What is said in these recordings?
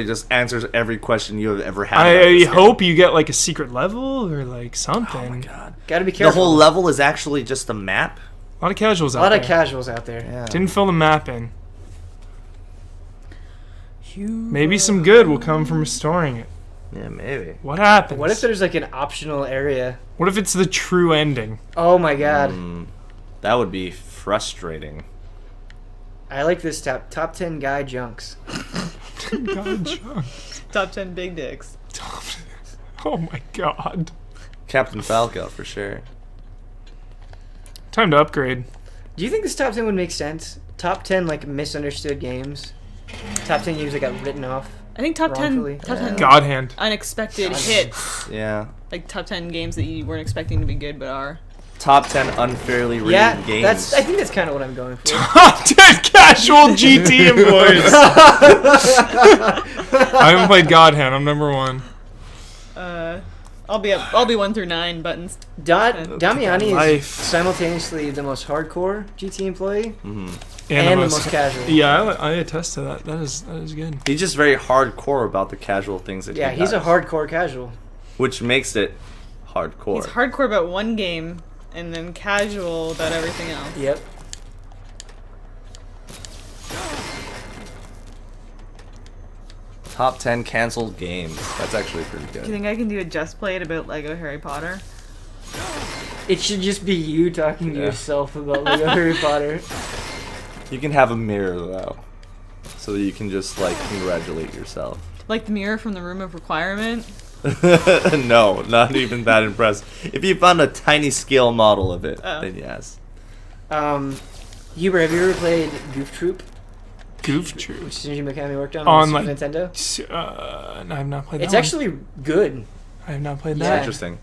just answers every question you have ever had. I hope you get like a secret level or like something. Oh my god. Gotta be careful. The whole level is actually just a map? A lot of casuals out A lot there. of casuals out there. Yeah. Didn't fill the map in. Maybe some good will come from restoring it. Yeah, maybe. What happens? What if there's like an optional area? What if it's the true ending? Oh my god. That would be frustrating. I like this top 10 guy junks. God, John. Top 10 big dicks. Oh my god. Captain Falco, for sure. Time to upgrade. Do you think this top 10 would make sense? Top 10 like misunderstood games. Top 10 games that got written off. I think top 10 Wrongfully. top 10 God hand. unexpected hits. Yeah. Like top 10 games that you weren't expecting to be good but are. Top 10 unfairly rated Yeah, games. I think that's kind of what I'm going for. Top 10 casual GT employees. I haven't played God Hand. I'm number 1. I'll be 1 through 9 buttons. Damiani Life. is simultaneously the most hardcore GT employee Mm-hmm. and the most casual. Yeah, I attest to that. That is good. He's just very hardcore about the casual things that Yeah, he he's does. a hardcore casual. Which makes it hardcore. He's hardcore about one game and then casual about everything else. Yep. Top 10 canceled games. That's actually pretty Do you good. think I can do a just played about Lego Harry Potter? It should just be you talking to Yeah. yourself about Lego Harry Potter. You can have a mirror, though. So that you can just, like, congratulate yourself. Like the mirror from the Room of Requirement? No, not even that impressed. If you found a tiny scale model of it, then yes. Huber, have you ever played Goof Troop? Goof Troop. Which Shinji Mikami worked on On, Super like, Nintendo? No, I have not played that It's one. actually good. I have not played Yeah. that. Interesting.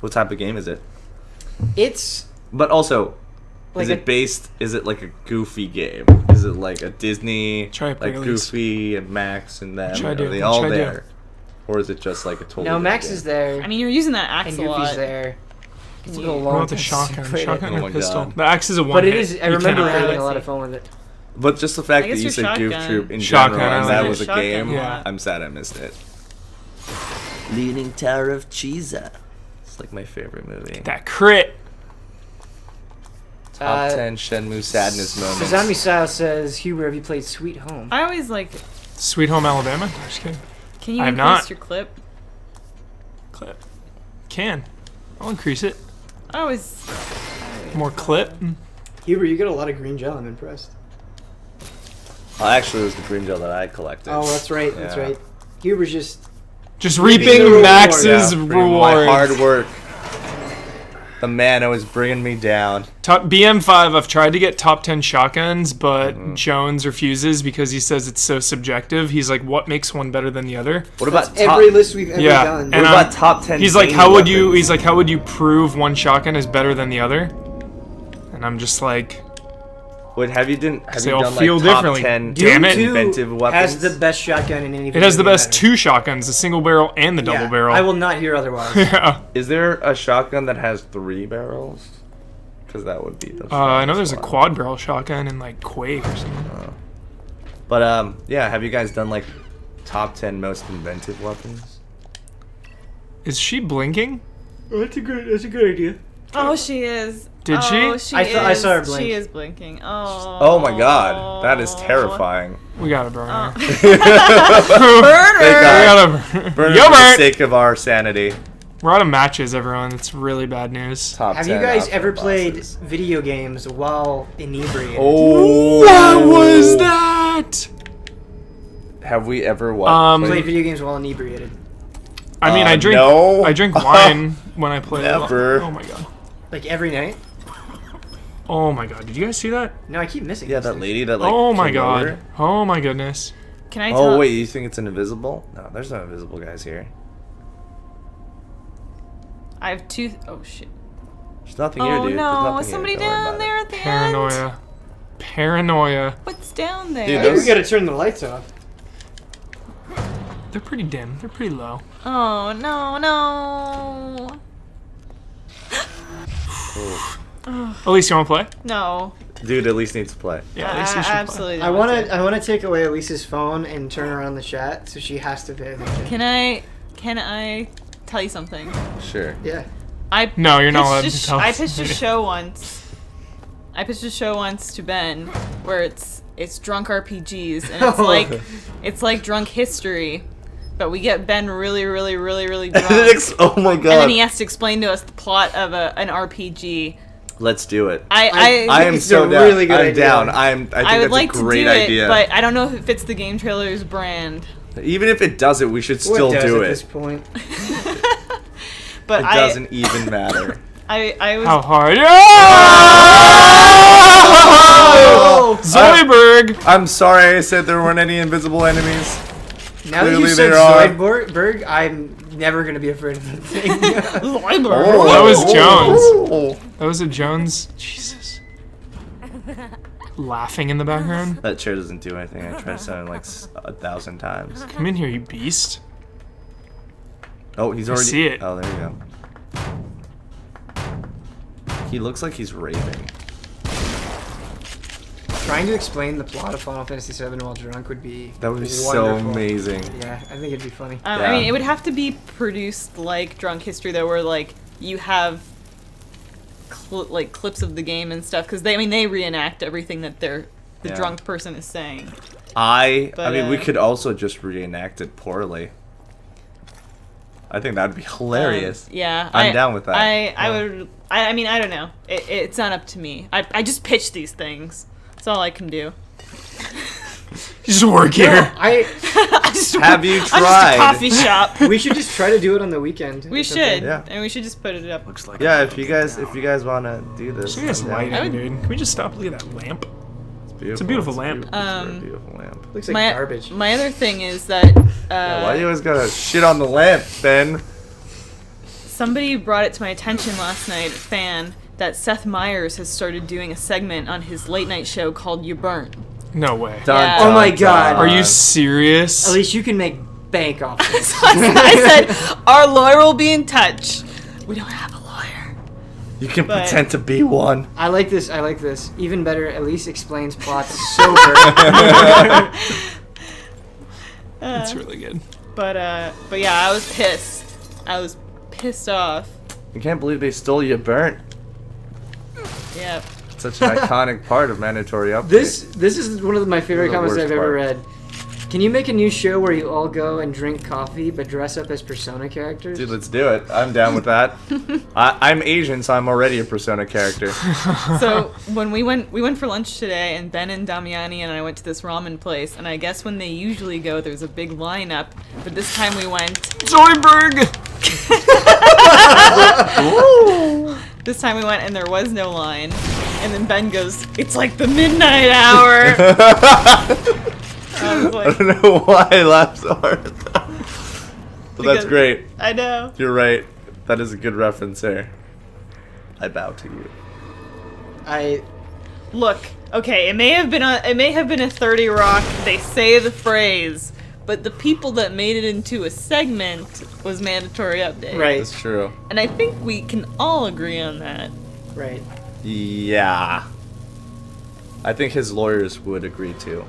What type of game is it? It's But also, like is a, it based? Is it like a Goofy game? Is it like a Disney, Try like play at least. Goofy and Max and them? Try Are do, they all try do. there, or is it just like a total? no, different Max game? is there. I mean, you're using that axe and a lot. Goofy's there. It's been a What long about the time shotgun? since I played it. Shotgun Oh or my pistol? God. The axe is a one But it hit. is. I You remember cannot- having a I lot see. of fun with it. But just the fact I that guess you your said Goof shotgun. Troop in Shotgun, general I and was that like was a shotgun game, a Yeah. lot. I'm sad I missed it. Leaning Tower of Cheesa. It's like my favorite movie. That crit. Top 10 Shenmue sadness moments. Sazami Sao says, Huber, have you played Sweet Home? I always like. Sweet Home Alabama? No, just kidding. Can you I have increase not. your clip? Clip. Can. I'll increase it. I always. More clip. Huber, you get a lot of green gel. I'm impressed. Actually, it was the green gel that I collected. Oh, that's right. That's Yeah. right. Huber's just. Just Reaping reaping the reward. Max's Yeah, for reward. my hard work. The man always bringing me down. Top BM5. I've tried to get top 10 shotguns, but Jones refuses because he says it's so subjective. He's like, "What makes one better than the other?" What about top? Every list we've ever Yeah, done. What and about top 10? He's like, zany "How would you?" weapons? He's like, "How would you prove one shotgun is better than the other?" And I'm just like, Wait, have you they done all like feel top differently. 10 Damn it. inventive weapons? has the best shotgun in any. it has the video best game ever. 2 shotguns, the single barrel and the double Yeah, barrel. I will not hear otherwise. Yeah. Is there a shotgun that has 3 barrels? Because that would be the. I know there's a strongest quad barrel shotgun in like Quake or something. one. But yeah. Have you guys done like top 10 most inventive weapons? Is she blinking? That's a good idea. Oh, she is. Did she? Oh, she I saw her blink. She is blinking. Oh. Oh my god, that is terrifying. We gotta burn her. Burn Thank her! God. We gotta Burn Yo, it for the Bert! sake of our sanity. We're out of matches, everyone. It's really bad news. Top Have 10 you guys outfit ever played bosses. video games while inebriated? Oh, What was that? Have we ever what? Played video games while inebriated. I mean, I drink. no. I drink wine when I play. Never. Oh my god. Like every night? Oh my god. Did you guys see that? No, I keep missing. Yeah, these that things. lady that like. Oh my came god. over. Oh my goodness. Can I tell? Oh wait, you think it's an invisible? No, there's no invisible guys here. I have 2. Oh shit. There's nothing here, Oh dude. There's no, nothing is here. somebody Don't worry down about there it. at the end? Paranoia. Paranoia. What's down there? Dude, I think those- we gotta turn the lights off. They're pretty dim. They're pretty low. Oh no, no. Oh. Elise, you wanna play? No. Dude at least needs to play. Yeah, at least you should play. absolutely. I want to take away Elise's phone and turn her on the chat, so she has to pay attention. Can I tell you something? Sure. Yeah. No, you're not pitched allowed a to sh- tell I us. pitched a show once. I pitched a show once to Ben where it's drunk RPGs and it's like drunk history, but we get Ben really drunk. Oh my And god. then he has to explain to us the plot of an RPG. Let's do it. I I am It's so a down. really good I'm idea. down. I think would that's like a great to do idea. it, but I don't know if it fits the GameTrailers brand. Even if it doesn't, we should still What does do at it. this point? But It doesn't even matter. I was How hard? Oh! Zoidberg! I'm sorry I said there weren't any invisible enemies. Now that you Clearly said there are. Zoidberg, I'm never gonna be afraid of that thing. That was Jones. That was a Jones. Jesus. Laughing in the background. That chair doesn't do anything. I tried sounding like 1,000 times. Come in here, you beast. Oh, he's already. see it. Oh, there you go. He looks like he's raving. Trying to explain the plot of Final Fantasy VII while drunk would be That would be so wonderful. amazing. Yeah, I think it'd be funny. I Yeah. mean, it would have to be produced like Drunk History, though, where like you have like clips of the game and stuff, because they reenact everything that the Yeah. drunk person is saying. I But, mean, we uh, could also just reenact it poorly. I think that'd be hilarious. Yeah, I'm down with that. I would. I mean, I don't know. It's not up to me. I just pitch these things. That's all I can do. You just work here. I I just, Have you I'm just tried? a coffee shop. we should just try to do it on the weekend. We It's should, okay. Yeah. and we should just put it up. Looks like Yeah, if you guys want to do this, Look at this I'm down. lighting, I would- dude. Can we just stop? Look at that lamp. It's a beautiful lamp. It's a very beautiful lamp. Looks like garbage. My other thing is that Why do you always gotta shit on the lamp, Ben? somebody brought it to my attention last night, fan, that Seth Meyers has started doing a segment on his late night show called You Burnt. No way. Dun, Yeah. dun, Oh my God. dun. Are you serious? At least you can make bank off this. I said, our lawyer will be in touch. We don't have a lawyer. You can But- pretend to be one. I like this. Even better, at least explains plots sober. That's really good. But yeah, I was pissed. I was pissed off. I can't believe they stole you burnt. Yeah. Such an iconic part of mandatory update. This is one of my favorite The comments worst I've ever part. read. Can you make a new show where you all go and drink coffee but dress up as Persona characters? Dude, let's do it. I'm down with that. I'm Asian, so I'm already a Persona character. So when we went for lunch today, and Ben and Damiani and I went to this ramen place, and I guess when they usually go, there's a big lineup, but this time we went. Zoidberg! This time we went, and there was no line. And then Ben goes, "It's like the midnight hour." I was I like, don't know why I laughed so hard. But that's Because- great. I know. You're right. That is a good reference there. I bow to you. Look, okay, it may have been a 30 Rock. They say the phrase, but the people that made it into a segment was mandatory update. Right, That's true. And I think we can all agree on that. right. Yeah. I think his lawyers would agree too.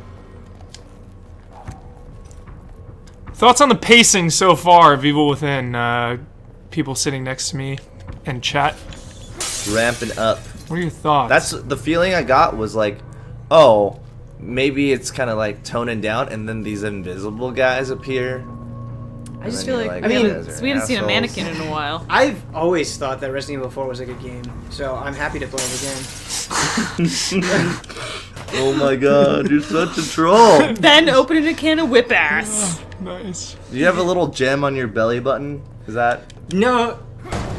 Thoughts on the pacing so far of Evil Within? People sitting next to me and chat. Ramping up. What are your thoughts? That's the feeling I got was like, oh, maybe it's kind of like toning down, and then these invisible guys appear. I just then feel you're like, like, we "You haven't guys are we haven't seen a assholes." mannequin in a while. I've always thought that Resident Evil 4 was a good game, so I'm happy to play it again. Oh my god, you're such a troll. Ben opening a can of whip ass. nice. Do you have a little gem on your belly button? Is that? No,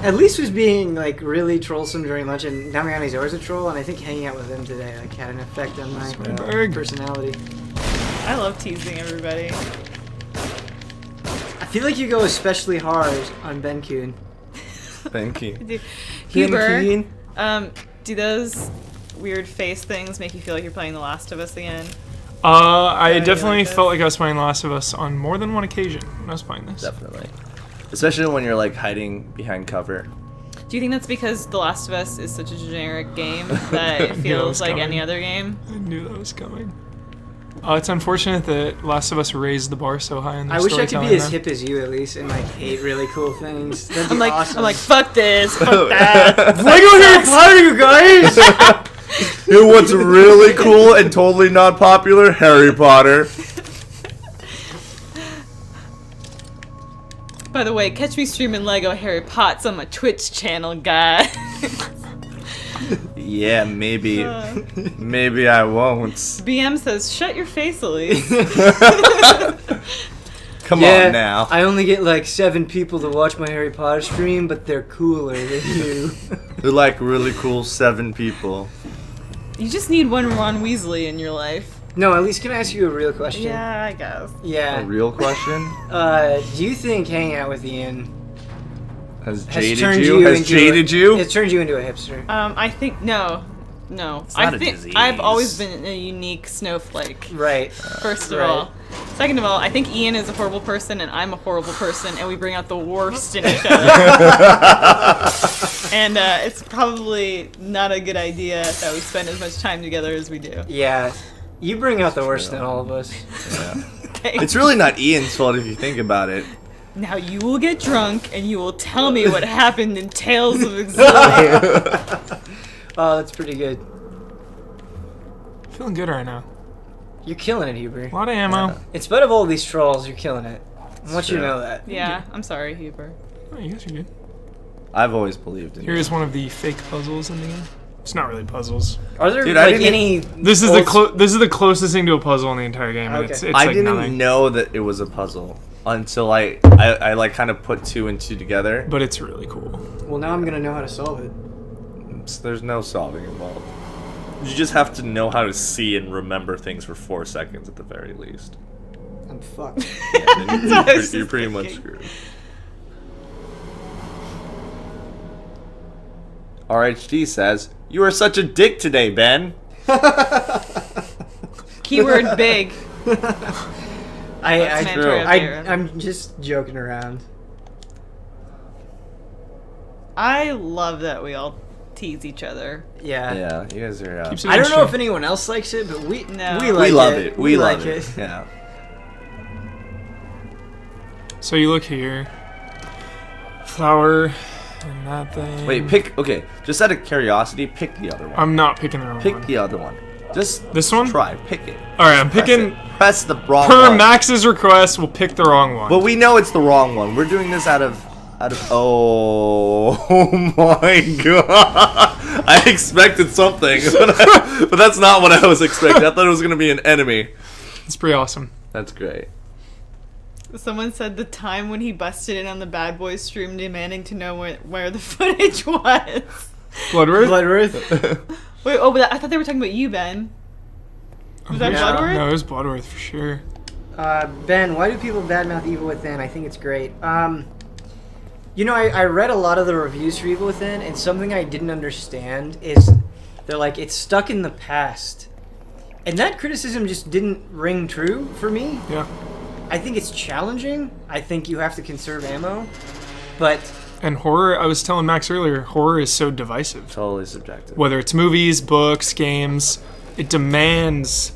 at least was being like really trollsome during lunch, and Damiani's always a troll, and I think hanging out with him today like had an effect on my Zoidberg. personality. I love teasing everybody. I feel like you go especially hard on Ben Kuhn. Thank you. Huber, Keen? do those weird face things make you feel like you're playing The Last of Us again? I you definitely like this? felt like I was playing The Last of Us on more than one occasion when I was playing this. Definitely. Especially when you're like hiding behind cover. Do you think that's because The Last of Us is such a generic game that it feels like any other game? I knew that was coming. It's unfortunate that Last of Us raised the bar so high in their I wish I could storytelling, be as though. hip as you at least and like hate really cool things. That'd be I'm like, awesome. I'm like, fuck this, fuck that. Lego Harry Potter, you guys! You know what's really cool and totally not popular? Harry Potter. By the way, catch me streaming Lego Harry Potts on my Twitch channel, guys. Yeah, maybe. Maybe I won't. BM says, shut your face, Elise. Come Yeah, on now. I only get like 7 people to watch my Harry Potter stream, but they're cooler than you. They're like really cool 7 people. You just need one Ron Weasley in your life. No, at least can I ask you a real question? Yeah, I guess. A Yeah. real question? Do you think hanging out with Ian Has has jaded turned you? you Has into jaded you? It's turned you into a hipster. I think no. not I a think disease. I've always been a unique snowflake. Right. First of Right. all. Second of all, I think Ian is a horrible person and I'm a horrible person and we bring out the worst in each other. And it's probably not a good idea that we spend as much time together as we do. Yeah. You bring out the worst in all of us. Yeah. Okay. It's really not Ian's fault if you think about it. Now you will get drunk and you will tell me what happened in Tales of Exodia. Oh, that's pretty good. Feeling good right now. You're killing it, Huber. A lot of ammo. In spite of all these trolls, you're killing it. I want you to Sure. know that. Yeah, I'm sorry, Huber. Oh, you guys are good. I've always believed in Here you. is one of the fake puzzles in the game. It's not really puzzles. Are there Dude, I like didn't- any? This is this is the closest thing to a puzzle in the entire game. And Okay. it's I like didn't nothing. know that it was a puzzle until I like kind of put 2 and 2 together. But it's really cool. Well, now I'm gonna know how to solve it. There's no solving involved. You just have to know how to see and remember things for 4 seconds at the very least. I'm fucked. And what I was you're just pretty much thinking. screwed. RHD says, "You are such a dick today, Ben." Keyword big. I, mandatory up there. I'm just joking around. I love that we all tease each other. Yeah. Yeah, you guys are. Keeps it I don't know if interesting. anyone else likes it, but we No. we like we love it. it. We love like it. Yeah. So you look here. Flower and that thing. Wait, pick. Okay, just out of curiosity, pick the other one. I'm not picking the wrong Pick one. the other one. Just This one? Try. Pick it. Alright, I'm Press picking. it. Press the wrong Per one. Max's request, we'll pick the wrong one. But we know it's the wrong one. We're doing this out of. Oh, oh my god! I expected something, but that's not what I was expecting. I thought it was gonna be an enemy. It's pretty awesome. That's great. Someone said the time when he busted in on the Bad Boys stream demanding to know where the footage was. Bloodworth? Bloodworth. Wait, oh, but I thought they were talking about you, Ben. Was that Yeah. Bloodworth? No, it was Bloodworth for sure. Ben, why do people badmouth Evil Within? I think it's great. You know, I read a lot of the reviews for Evil Within, and something I didn't understand is they're like, it's stuck in the past. And that criticism just didn't ring true for me. Yeah. I think it's challenging. I think you have to conserve ammo. But And horror, I was telling Max earlier, horror is so divisive. Totally subjective. Whether it's movies, books, games, it demands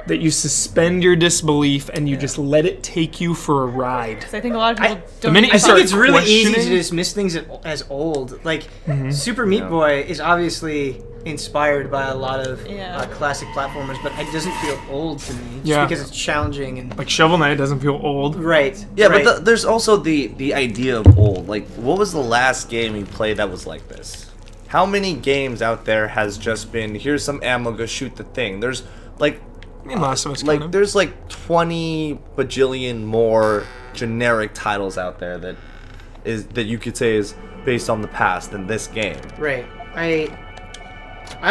that you suspend your disbelief and you just let it take you for a ride. 'Cause I think a lot of people don't. minute you I start think it's really easy to questioning- dismiss things as old. Like, Super Meat Boy is obviously inspired by a lot of Yeah. classic platformers, but it doesn't feel old to me. Just Yeah. because it's challenging and... Like Shovel Knight doesn't feel old. Right. Yeah, right. but there's also the idea of old. Like, what was the last game you played that was like this? How many games out there has just been, here's some ammo, go shoot the thing? There's like I mean, Last of Us like kind of. there's like 20 bajillion more generic titles out there that you could say is based on the past than this game. Right. I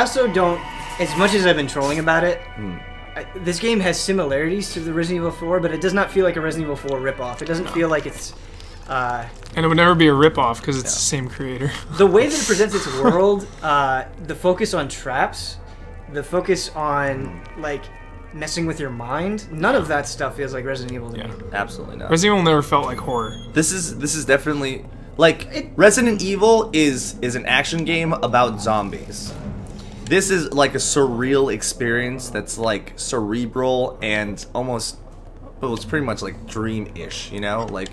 also don't... As much as I've been trolling about it, this game has similarities to the Resident Evil 4, but it does not feel like a Resident Evil 4 ripoff. It doesn't feel like it's... And it would never be a ripoff because it's the same creator. The way that it presents its world, the focus on traps, the focus on, like, messing with your mind, none of that stuff feels like Resident Evil to me. Yeah. Absolutely not. Resident Evil never felt like horror. This is definitely Like Resident Evil is an action game about zombies. This is like a surreal experience that's like cerebral and almost, well, it's pretty much like dream-ish, you know? Like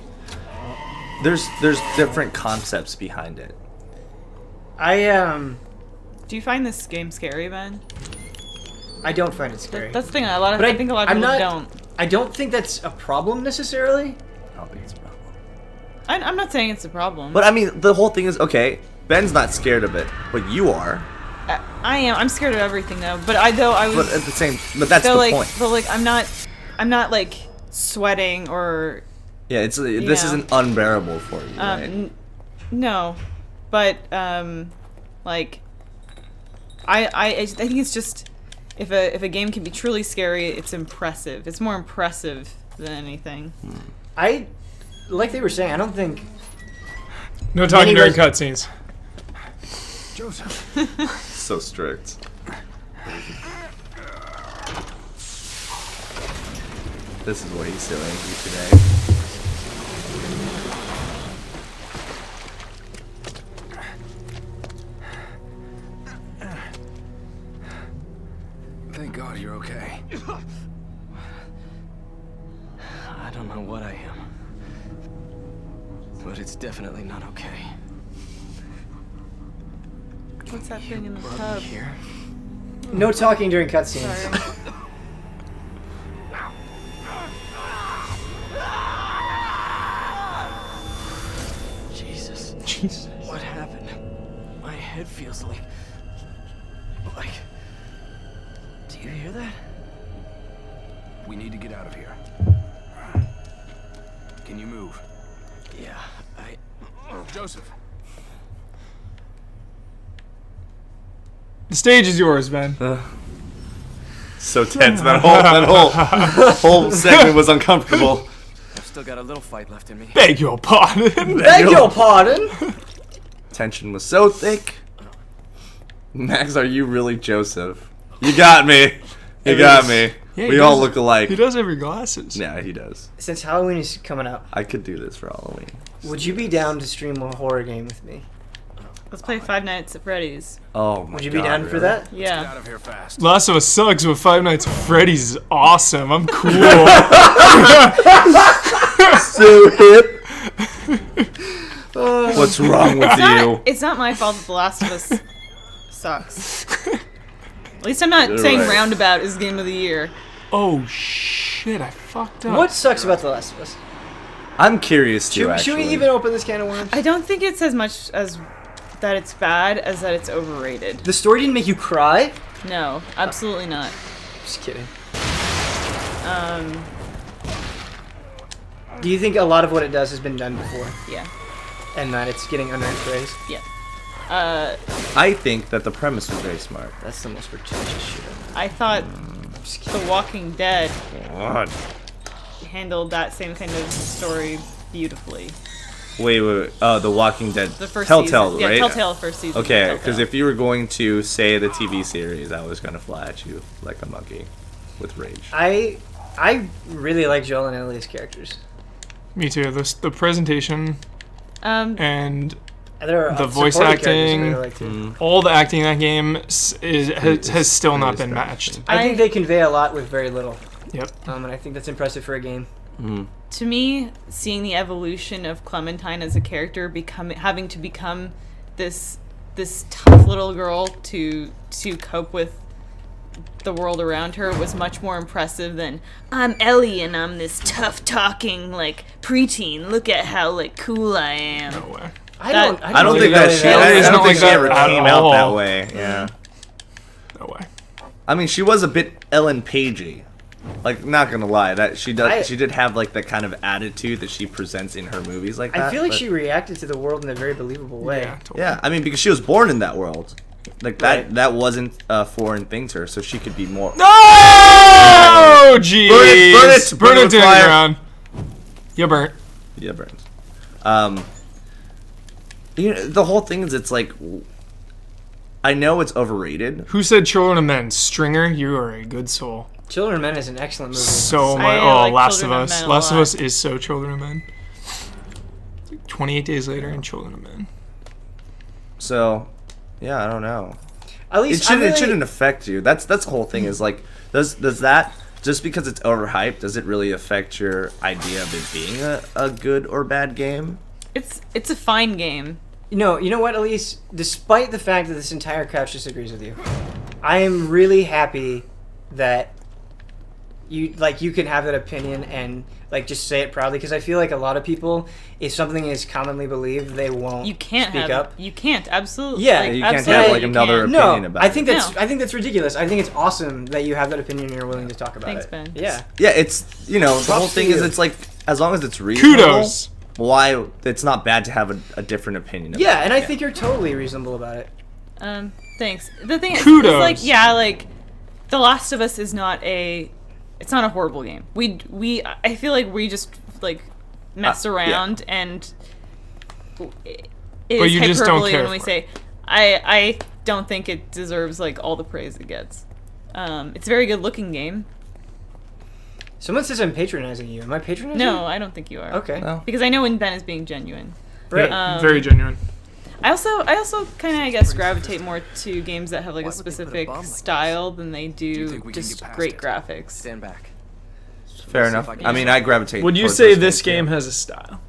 there's different concepts behind it. Do you find this game scary, Ben? I don't find it scary. That's the thing. I think a lot of people don't. I don't think that's a problem necessarily. I don't think it's a problem. I'm not saying it's a problem. But I mean, the whole thing is, okay, Ben's not scared of it, but you are. I am. I'm scared of everything though. But But at the same, but that's the point. But like, I'm not like sweating or. Yeah, this isn't unbearable for you, right? No, but like, I think it's just if a game can be truly scary, it's impressive. It's more impressive than anything. Like they were saying, I don't think. No talking during cutscenes. Joseph. So strict. This is why he's so angry today. Thank God you're okay. I don't know what I am, but it's definitely not okay. What's that thing in the tub? Here? No talking during cutscenes. Sorry. Jesus. What happened? My head feels like... Do you hear that? We need to get out of here. Can you move? Yeah, Joseph. The stage is yours, Ben. So tense. That whole segment was uncomfortable. I've still got a little fight left in me. Beg your pardon. Beg your pardon. Tension was so thick. Max, are you really Joseph? You got me. You got me. Yeah, We all look alike. He does have your glasses. Yeah, he does. Since Halloween is coming up, I could do this for Halloween. would you be down to stream a horror game with me? Let's play Five Nights at Freddy's. Oh my god. Would you be down for that? Get Yeah. out of here fast. Last of Us sucks, but Five Nights at Freddy's is awesome. I'm cool. So hip. What's wrong with you? It's not my fault that The Last of Us sucks. At least I'm not saying right. Roundabout is game of the year. Oh shit! I fucked up. What sucks about The Last of Us? I'm curious too. Should we even open this can of worms? I don't think it's as much as that it's bad as that it's overrated. The story didn't make you cry? No, absolutely not. Just kidding. Do you think a lot of what it does has been done before, Yeah. and that it's getting unearned praise? Yeah. I think that the premise was very smart. That's the most pretentious shit ever. I thought The Walking Dead What? handled that same kind of story beautifully. Wait. The Walking Dead. The first Telltale, season. right? Yeah, Telltale first season. Okay, Telltale. because if you were going to say the TV series, I was gonna fly at you like a monkey with rage. I really like Joel and Ellie's characters. Me too. The presentation and There are The voice supporting characters acting. that I like too. all the acting in that game has still not been matched. I think they convey a lot with very little, Yep. and I think that's impressive for a game. To me, seeing the evolution of Clementine as a character having to become this tough little girl to cope with the world around her was much more impressive than I'm Ellie and I'm this tough talking like preteen. Look at how like cool I am. No way. I That- don't. I don't think that she. Ellie I is don't not think like she ever that at came out all. that way. Yeah. No way. I mean, she was a bit Ellen Pagey. Like, not gonna lie, that she does. She did have like that kind of attitude that she presents in her movies, like that. I feel like but- she reacted to the world in a very believable way. Yeah. Totally. Yeah, I mean, because she was born in that world. Like that. Right. That wasn't a foreign thing to her, so she could be more. No! Jeez. Burn it to the fire. ground. You burnt. Yeah, burns. You know, the whole thing is, it's like, I know it's overrated. Who said Children of Men? Stringer, you are a good soul. Children of Men is an excellent movie. So I my like Last of Children of Us. Men a Last of lot. Us is so Children of Men. 28 days later and Children of Men. So, yeah, I don't know. At It least shouldn't affect you. That's the whole thing. Is like, does that, just because it's overhyped, does it really affect your idea of it being a good or bad game? It's a fine game. No, you know what, Elise? Despite the fact that this entire couch disagrees with you, I am really happy that you can have that opinion and like just say it proudly, because I feel like a lot of people, if something is commonly believed, they won't You can't speak have up. You can't absolutely. Yeah, like, You can't absolutely have like you another can't. opinion No, about I it. think that's ridiculous. I think it's awesome that you have that opinion and you're willing to talk about Thanks, it. Ben. Yeah. Yeah, it's, the whole Props to thing is, you. it's like, as long as it's reasonable, Kudos. why it's not bad to have a different opinion about Yeah, it. and I think you're totally reasonable about it. Thanks. The thing is Kudos. like, yeah, like The Last of Us is not a horrible game. I feel like we just like mess yeah. around and it But is you just don't hyperbole care when we for say I don't think it deserves like all the praise it gets. It's a very good looking game. Someone says I'm patronizing you. Am I patronizing you? No, I don't think you are. Okay. Well, Because I know when Ben is being genuine. Right. Yeah, very genuine. I also kind of, I guess, gravitate more to games that have like Why a would they put a specific bomb like style than they Do you do think we can just get past great it? graphics. Stand back. fair Let's see enough. if I can I mean, use I it. gravitate. Would you towards say those this things, game too. has a style?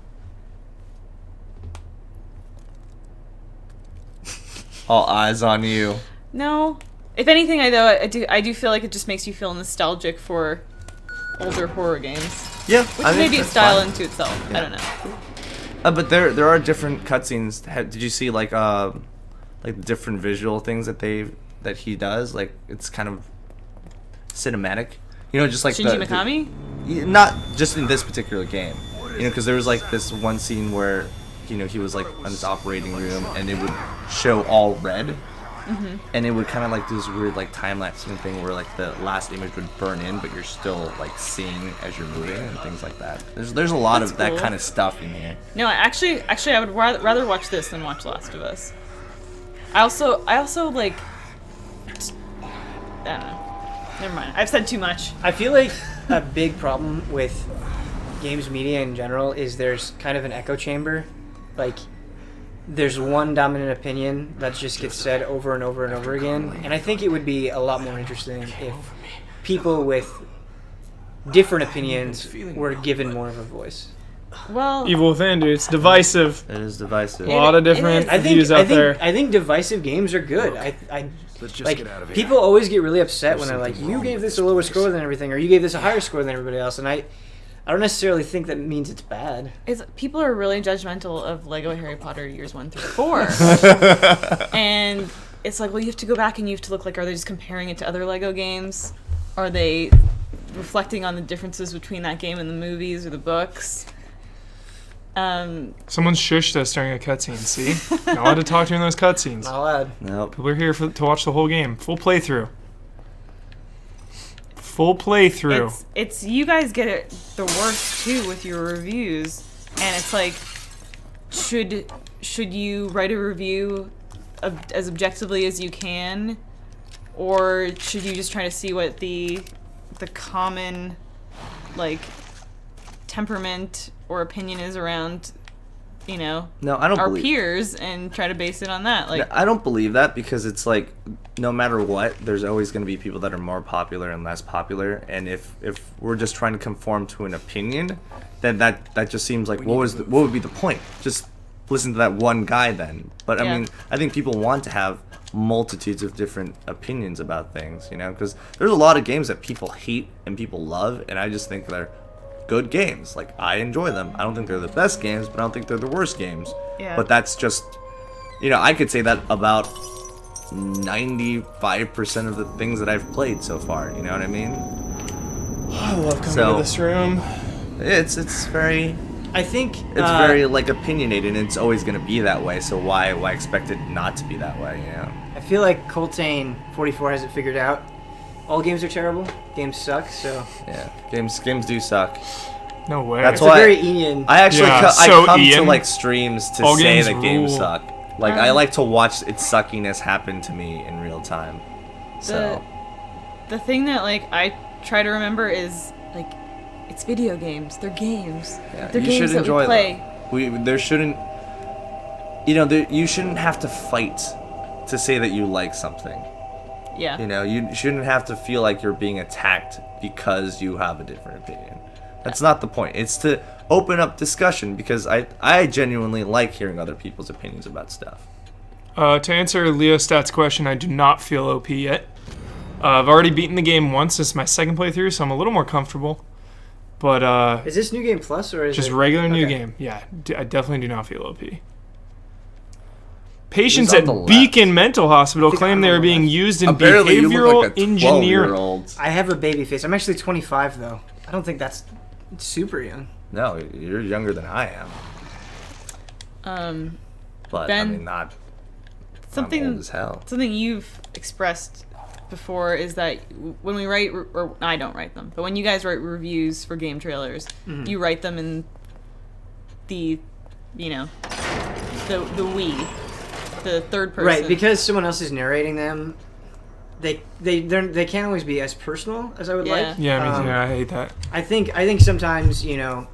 All eyes on you. No. If anything, I do feel like it just makes you feel nostalgic for older horror games, Yeah, which I is think maybe a that's style fine. into itself. Yeah. I don't know. But there are different cutscenes. Did you see like different visual things that he does? Like, it's kind of cinematic. Just like Shinji Mikami? not just in this particular game. Because there was like this one scene where he was like in this operating room and it would show all red. And it would kind of like do this weird like time lapse thing where like the last image would burn in, but you're still like seeing as you're moving and things like that. There's a lot That's of that cool. kind of stuff in here. No, actually, I would rather watch this than watch Last of Us. I also like. I don't know. Never mind. I've said too much. I feel like a big problem with games media in general is there's kind of an echo chamber. Like, there's one dominant opinion that just gets said over and over and over again. And I think it would be a lot more interesting if people with different opinions were given more of a voice. Well, Evil Within, dude. It's divisive. It is divisive. A lot of It different is. views out there. I think divisive games are good. Let's just Like, get out of here. people always get really upset when they're like, something you wrong gave with this this a lower place." score than everything, or you gave this a higher score than everybody else. And I don't necessarily think that means it's bad. people are really judgmental of Lego Harry Potter years 1 through 4, and it's like, well, you have to go back and you have to look like, are they just comparing it to other Lego games? Are they reflecting on the differences between that game and the movies or the books? Someone shushed us during a cutscene. See, not allowed to talk during those cutscenes. Not allowed. Nope. People are here to watch the whole game, full playthrough. Full playthrough. It's you guys get it the worst too with your reviews, and it's like, should you write a review as objectively as you can, or should you just try to see what the common like temperament or opinion is around, No, I don't our believe. peers and try to base it on that? Like, I don't believe that, because it's like, no matter what, there's always going to be people that are more popular and less popular, and if we're just trying to conform to an opinion, then that just seems like what would be the point? Just listen to that one guy then. But Yeah. I mean, I think people want to have multitudes of different opinions about things, because there's a lot of games that people hate and people love, and I just think they're good games. Like, I enjoy them. I don't think they're the best games, but I don't think they're the worst games. Yeah. But that's just, I could say that about 95% of the things that I've played so far. You know what I mean? I love coming So- to this room. It's very I think very like opinionated, and it's always gonna be that way. So why expect it not to be that way? I feel like Coltane 44 has it figured out. All games are terrible. Games suck. So Yeah. Games do suck. No way. That's it's why- a very Ian. I actually Yeah, I so come to Ian, like streams to all say games that games rule. suck. Like, I like to watch its suckiness happen to me in real time. So the thing that like I try to remember is like, it's video games. They're games. Yeah, They're you games should that enjoy we play. there shouldn't, you shouldn't have to fight to say that you like something. Yeah. You shouldn't have to feel like you're being attacked because you have a different opinion. That's not the point. It's to open up discussion, because I genuinely like hearing other people's opinions about stuff. To answer Leostat's question, I do not feel OP yet. I've already beaten the game once. This is my second playthrough, so I'm a little more comfortable. But is this New Game Plus or is just it regular New okay. Game? Yeah, I definitely do not feel OP. Patients Who's at on the left? Beacon Mental Hospital think claim I'm they on are the being left. used in Apparently, you behavioral look like a engineering. 12-year-old. I have a baby face. I'm actually 25 though. I don't think that's super young. No, you're younger than I am. But Ben, I mean, not. I'm old as hell. Something you've expressed before is that when we write, or I don't write them, but when you guys write reviews for game trailers, you write them in the the third person. Right, because someone else is narrating them. They can't always be as personal as I would like. Yeah, I hate that. I think sometimes you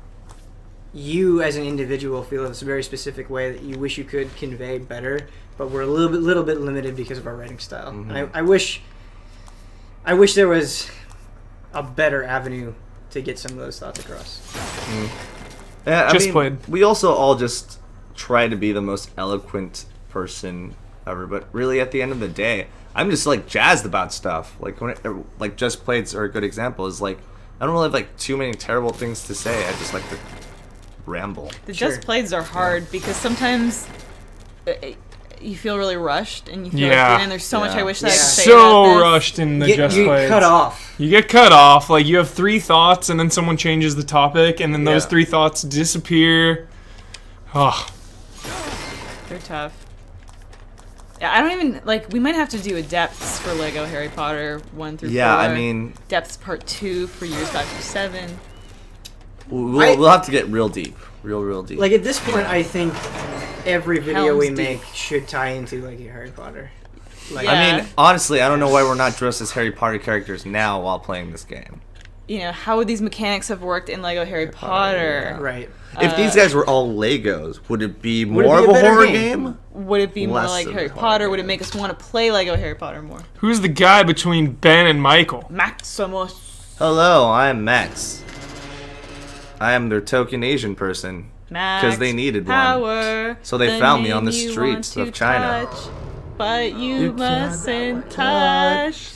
as an individual feel it's a very specific way that you wish you could convey better, but we're a little bit limited because of our writing style. And I wish there was a better avenue to get some of those thoughts across. Yeah, Just played. We also all just try to be the most eloquent person ever, but really at the end of the day, I'm just like jazzed about stuff. Like like Just Played's are a good example. Is like I don't really have like too many terrible things to say. I just like to ramble. The Sure. Just Playeds are hard because sometimes you feel really rushed and you feel Yeah. like, man, there's so much I wish that I could say So about this. rushed in the Just You Playeds. cut off. You get cut off. Like you have 3 thoughts, and then someone changes the topic, and then those Yeah. 3 thoughts disappear. Oh, They're tough. Yeah, I don't even we might have to do a depths for Lego Harry Potter 1 through 4. Yeah, I mean, depths part 2 for years 5 through 7. we'll have to get real deep, real deep. Like at this point, I think every video we Helm's make Deep. should tie into like Harry Potter. Like, Yeah. I mean, honestly, I don't know why we're not dressed as Harry Potter characters now while playing this game. How would these mechanics have worked in Lego Harry Potter? right. If these guys were all Legos, would it be Would it more be of a a better horror game? game? Would it be more Less like of Harry a horror Potter? Would it game. make us want to play Lego Harry Potter more? who's the guy between Ben and Michael? Maximus. Hello, I'm Max. I am their token Asian person. Because they needed one. power, So they the found me on name the you streets want of to China. touch, but you can't mustn't touch.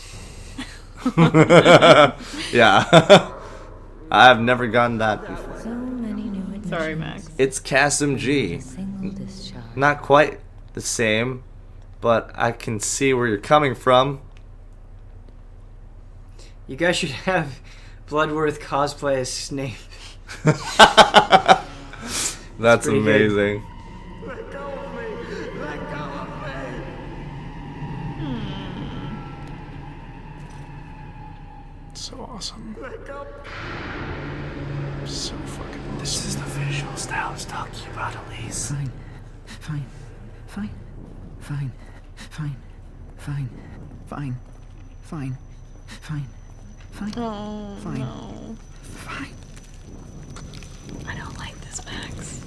Yeah. I've never gotten that before. So many new admissions. Sorry, Max. It's Kasim G. Single discharge. Not quite the same, but I can see where you're coming from. You guys should have Bloodworth cosplay as Snape. That's pretty good. amazing. So awesome. So fucking. This is the visual style I was talking about, Elise. Fine, fine, fine, fine, fine, fine, fine, fine, fine, fine, Oh, fine, no. fine. I don't like this, Max.